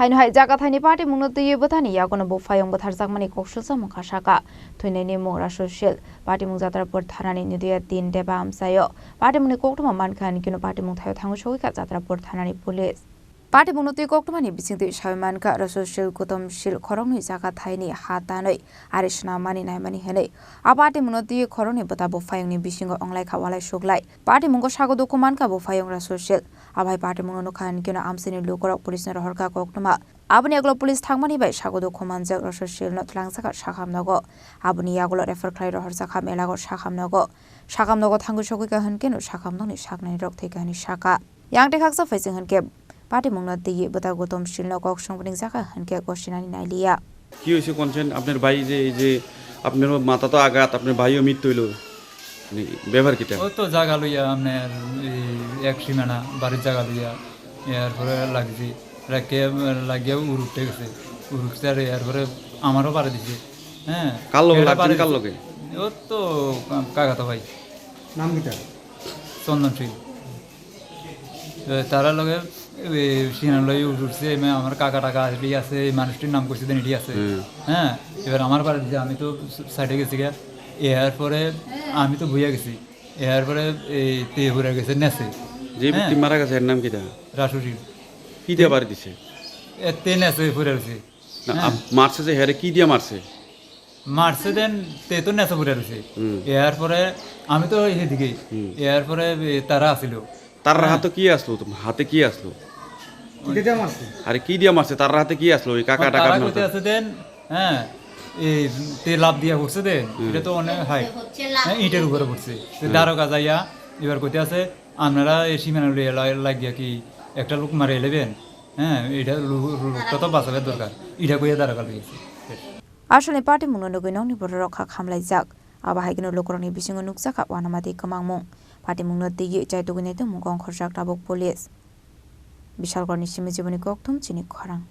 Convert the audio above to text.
Haino Jagathai Patimung Twiwi Bwtani Yagono Buphayung Bwtahrjakmani Koksilsamung Kasakha Thwinai Mung Rasu Shil Patimung Jatrapur Thanani Nidaya Depa Amchaio Patimungni Koktwma Mankha Patimung Thaio Thangwi Sogwikha Jatrapur Thanani Police Patimung Koktwmani bisingti shawi Mankha Rasu Shil Shil Khorang Jagathai Hatanoi Arishna Mani Naimani Haino Patimung Khorang Buphayung bisingo onglai khawalai suglai Patimung Shagodo Mankha Buphayung Rasu Shil Abai Patimung Nukhan Amsini Lukorok Police Horka Koktwma Abuni Yagono Police Thangmani by Shagodo Manjak Rasu Shil not Langsaka Shakam Nago Abuni Yagono refer Clay Horsaka Melago Shakam Nago Shakam Nago Thangwi Sogwikha Honkheno Shakam Noni Shaknani Rock Takani Shaka Yang Tekaksa Phaising Honke Patimung Bwtahrjakmani Shil no Koktwma Zaka Honke Chinani Nidaya কি হইছে কোনছেন আপনার ভাই যে আপনার মাথা তো আঘাত আপনার ভাইও মৃত্যু হইলো ব্যবহার কিটা ও তো জায়গা লইয়া আপনার এক সীমানা বাড়ির জায়গা লইয়া এরপরে লাগছে লাগিয়ে উড়ুতে গেছে উড়ুতে আর এরপরে আমারও পারে দিছে হ্যাঁ কার লোক লাগছেন কার লোকে ও তো কাকাতো ভাই নাম কিটা চন্দন সিং তারা লগে সিনান লই উঠছে আমার কাকা টাকা আসবি আছে এই মানুষটির নাম করছে এটি আছে হ্যাঁ এবার আমার পারে দিছে আমি তো সাইডে গেছি গা এরপরে আমি তো ভুইয়া গেছি এরপরে এই তে ঘুরে গেছে নেছে যে ব্যক্তি মারা গেছে এর নাম কিটা রাসু সিং কি দিয়ে বাড়ি দিছে তে নেছে ঘুরে গেছে মারছে যে হেরে কি দিয়ে মারছে দেন তে তো নেছে ঘুরে গেছে এরপরে আমি তো এদিকে এরপরে তারা আসিল তার হাতে কি আসলো হাতে কি আসলো আরে কি দিয়ে মারছে তার হাতে কি আসলো ওই কাকা টাকা কইতে আছে দেন হ্যাঁ এই তে লাভ দিয়া করছে দেন এটা তো অনেক হাই ইটের উপরে পড়ছে দারোগা যাইয়া এবার কইতে আছে আপনারা এই সীমানা লাগিয়া কি একটা লোক মারে এলেবেন হ্যাঁ এটা লোকটা তো বাঁচাবার দরকার এটা কইয়া দারোগা লইছে আসলে Patimung Nogino Nibor Roka Hamlai Zak Abahagino Lokoroni Bisingo Nuksaka Wanamati Kamang Patimung Jagathai Mung Khorang Police Bishal Gornishimi Koktwma Chini Khorang